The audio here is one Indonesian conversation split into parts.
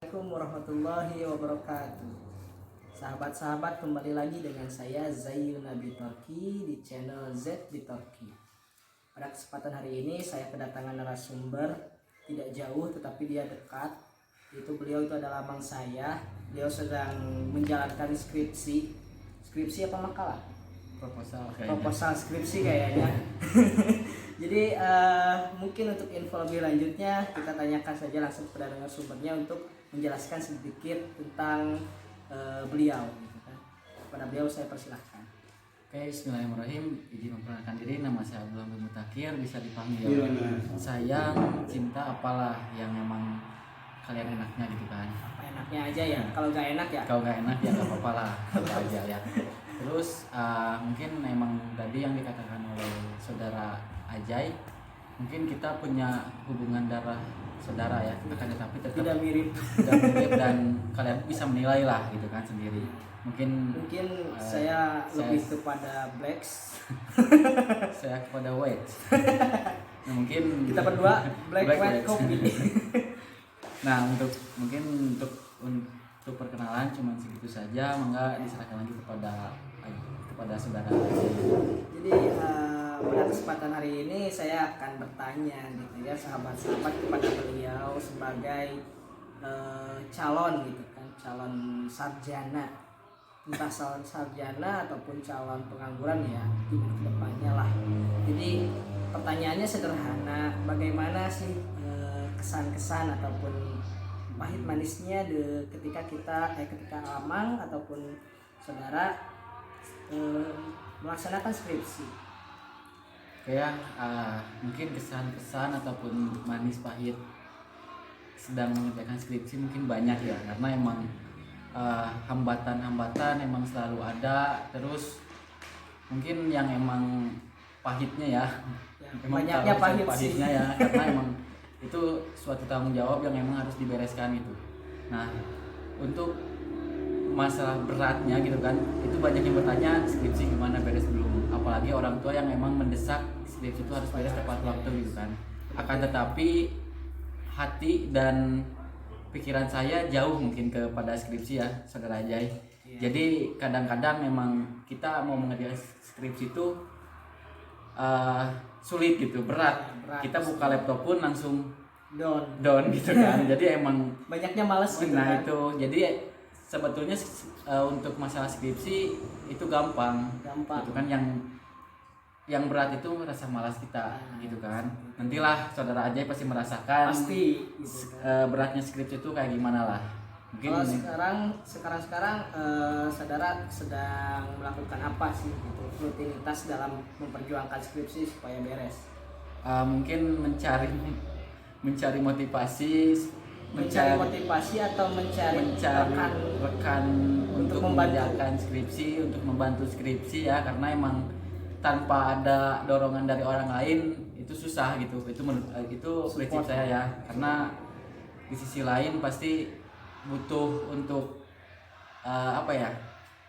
Assalamualaikum warahmatullahi wabarakatuh. Sahabat-sahabat, kembali lagi dengan saya Zayun Nabi Torki di channel Z di Torki. Pada kesempatan hari ini saya kedatangan narasumber tidak jauh tetapi dia dekat. Beliau itu adalah abang saya. Beliau sedang menjalankan skripsi. Skripsi apa makalah? Proposal skripsi kayaknya. Jadi mungkin untuk info lebih lanjutnya kita tanyakan saja langsung kepada narasumbernya untuk menjelaskan sedikit tentang beliau. Kepada beliau saya persilahkan. Oke, bismillahirrahmanirrahim. Izin memperkenalkan diri, nama saya Abdullah bin Mutakir, bisa dipanggil sayang, cinta, apalah yang memang kalian enaknya gitu kan. Apa enaknya aja ya. Kalau gak enak ya. Kalau gak enak ya gak apa-apa lah, apa aja ya. Terus mungkin memang tadi yang dikatakan oleh saudara Ajay, mungkin kita punya hubungan darah saudara ya, akan tetapi tetap tidak mirip dan kalian bisa menilai lah gitu kan sendiri. Mungkin saya lebih kepada blacks. saya kepada white. Nah, mungkin Kita berdua black white kopi. Nah, untuk perkenalan cuma segitu saja, mangga diserahkan lagi kepada saudara. Jadi pada kesempatan hari ini saya akan bertanya gitu ya sahabat-sahabat kepada beliau sebagai calon gitu kan, calon sarjana, entah calon sarjana ataupun calon pengangguran ya di depannya lah. Jadi pertanyaannya sederhana, bagaimana sih kesan-kesan ataupun pahit manisnya ketika Amang ataupun saudara melaksanakan skripsi? Kayak mungkin kesan-kesan ataupun manis pahit sedang mengerjakan skripsi mungkin banyak ya, karena emang hambatan-hambatan emang selalu ada. Terus mungkin yang emang pahitnya ya emang banyaknya pahitnya ya karena emang itu suatu tanggung jawab yang emang harus dibereskan gitu. Nah, untuk masalah beratnya gitu kan, itu banyak yang bertanya skripsi gimana, beres belum, apalagi orang tua yang memang mendesak skripsi itu harus beres tepat waktu gitu kan. Akan tetapi hati dan pikiran saya jauh mungkin kepada skripsi ya saudara Ajay. Jadi kadang-kadang memang kita mau mengerjakan skripsi itu sulit gitu, berat. Kita buka laptop pun langsung down gitu kan. Jadi emang banyaknya males gitu. Nah kan? itu jadi sebetulnya untuk masalah skripsi itu gampang. Itu kan yang berat itu rasa malas kita gitu kan. Nantilah saudara Ajay pasti merasakan gitu kan. Beratnya skripsi itu kayak gimana lah. Mungkin kalau sekarang saudara sedang melakukan apa sih gitu, rutinitas dalam memperjuangkan skripsi supaya beres? Mungkin mencari motivasi atau mencari rekan untuk mengerjakan skripsi, untuk membantu skripsi ya, karena emang tanpa ada dorongan dari orang lain itu susah gitu. Itu prinsip saya ya, karena di sisi lain pasti butuh untuk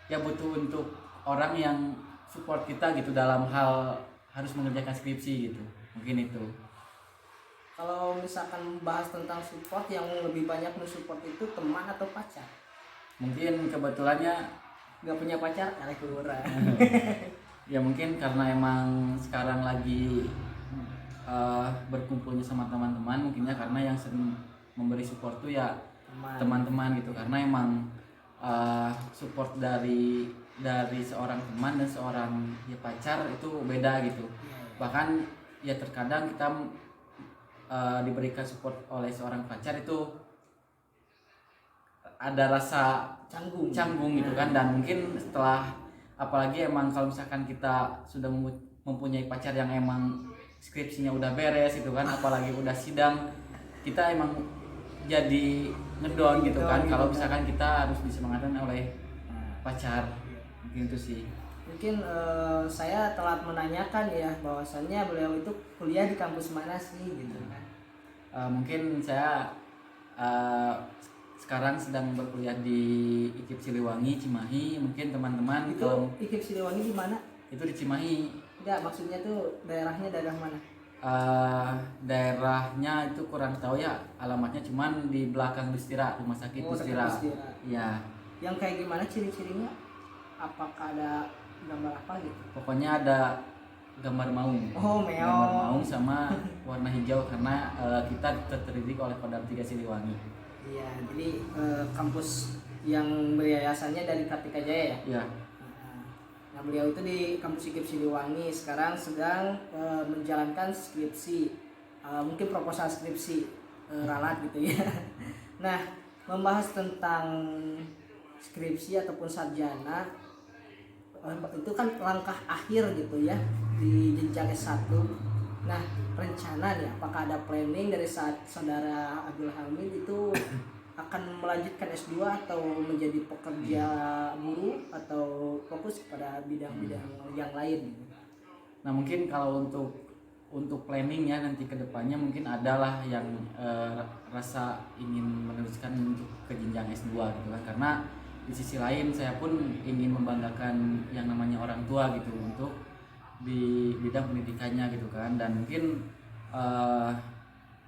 butuh untuk orang yang support kita gitu dalam hal harus mengerjakan skripsi gitu. Mungkin itu. Kalau misalkan bahas tentang support, yang lebih banyak mensupport itu teman atau pacar? Mungkin kebetulannya nggak punya pacar, kurang. Ya mungkin karena emang sekarang lagi berkumpulnya sama teman-teman, mungkinnya karena yang sering memberi support tuh ya teman-teman gitu. Karena emang support dari seorang teman dan seorang ya pacar itu beda gitu. Bahkan ya terkadang kita diberikan support oleh seorang pacar itu ada rasa canggung gitu kan. Dan mungkin setelah, apalagi emang kalau misalkan kita sudah mempunyai pacar yang emang skripsinya udah beres gitu kan, apalagi udah sidang, kita emang jadi ngedown gitu kan kalau misalkan kita harus disemangatin oleh pacar. Mungkin itu sih. Mungkin saya telat menanyakan ya bahwasannya beliau itu kuliah di kampus mana sih gitu kan. Mungkin saya sekarang sedang berkuliah di IKIP Siliwangi, Cimahi. Mungkin teman-teman itu IKIP Siliwangi di mana? Itu di Cimahi. Enggak, maksudnya tuh daerahnya daerah mana? daerahnya itu kurang tahu ya alamatnya, cuman di belakang Dustira, rumah sakit Oh, dekat Dustira. Dustira. Ya, Yang kayak gimana ciri-cirinya? Apakah ada gambar apa gitu? pokoknya ada gambar maung. Oh, Gambar meong. maung sama warna hijau karena kita terdidik oleh Kodam 3 Siliwangi. Iya, jadi kampus yang beryayasannya dari Kartika Jaya ya. Ya, Nah, beliau itu di kampus IKIP Siliwangi sekarang sedang menjalankan skripsi, mungkin proposal skripsi ralat gitu ya. Nah, membahas tentang skripsi ataupun sarjana itu kan langkah akhir gitu ya di jenjang S1. Nah, rencana nih apakah ada planning dari saat saudara Abdul Hamid itu akan melanjutkan S2 atau menjadi pekerja guru atau fokus pada bidang-bidang yang lain gitu? nah mungkin kalau untuk planning ya nanti kedepannya mungkin adalah yang rasa ingin meneruskan untuk ke jenjang S2 gitu kan, karena di sisi lain saya pun ingin membanggakan yang namanya orang tua gitu untuk di bidang pendidikannya gitu kan. Dan mungkin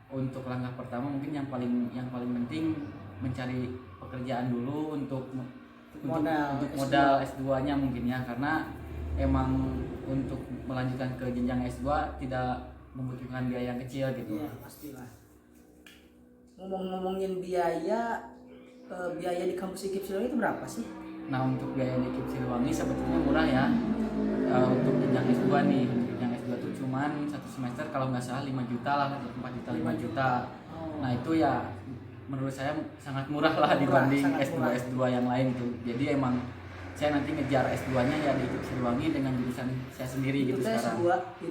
untuk langkah pertama mungkin yang paling penting mencari pekerjaan dulu untuk modal S2-nya mungkin ya, karena emang untuk melanjutkan ke jenjang S2 tidak membutuhkan biaya yang kecil gitu. Iya, pastilah. Ngomongin biaya, biaya di kampus IKIP Siliwangi itu berapa sih? Nah untuk biaya di IKIP Siliwangi sebetulnya murah ya. Untuk jenjang S2 nih, untuk jenjang S2 itu cuman satu semester kalau nggak salah 5 juta lah, 4 juta 5 juta. Oh. Nah itu ya menurut saya sangat murah lah dibanding S2 murah. S2 yang lain gitu. Jadi emang saya nanti ngejar S2-nya ya di IKIP Siliwangi dengan jurusan saya sendiri Itu gitu sekarang.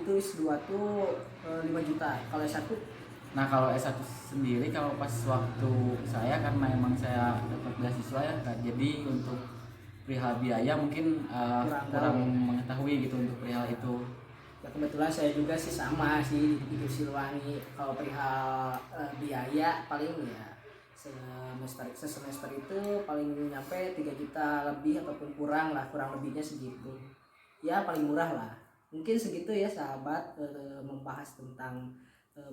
S2 tuh 5 juta. Kalau S1 Nah kalau S1 sendiri kalau pas waktu saya karena emang saya dapat beasiswa ya kan, jadi untuk perihal biaya mungkin kurang mengetahui gitu untuk perihal itu. ya kebetulan saya juga sih sama sih di IKIP Siliwangi. Kalau perihal biaya paling ya semester itu paling nyampe 3 juta lebih ataupun kurang lebihnya segitu. Ya paling murah lah. Mungkin segitu ya sahabat, membahas tentang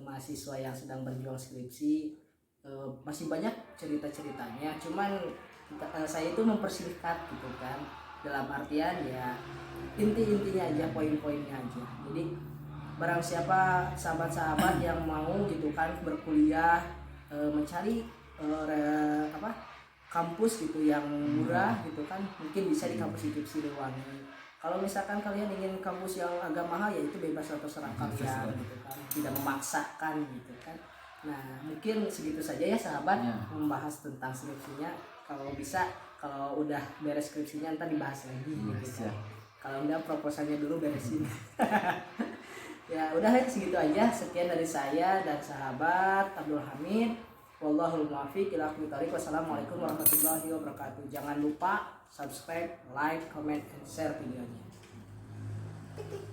mahasiswa yang sedang berjuang skripsi. Masih banyak cerita-ceritanya, cuman saya itu mempersingkat gitu kan, dalam artian ya intinya aja, poin-poinnya aja. Jadi barang siapa sahabat-sahabat yang mau gitu kan berkuliah, mencari kampus gitu yang murah gitu kan, mungkin bisa di kampus IKIP Siliwangi. Kalau misalkan kalian ingin kampus yang agak mahal ya itu bebas terserah kalian gitu kan, tidak memaksakan gitu kan. Nah mungkin segitu saja ya sahabat membahas tentang skripsinya. Kalau bisa, kalau udah beres skripsinya ntar dibahas lagi gitu kan. Kalau enggak proposalnya dulu beresin. Ya udah segitu aja, sekian dari saya dan sahabat Abdul Hamid. Wallahul muwaffiq ila aqwamit thoriq. Wassalamualaikum warahmatullahi wabarakatuh. Jangan lupa subscribe, like, comment, and share videonya. Tik tik.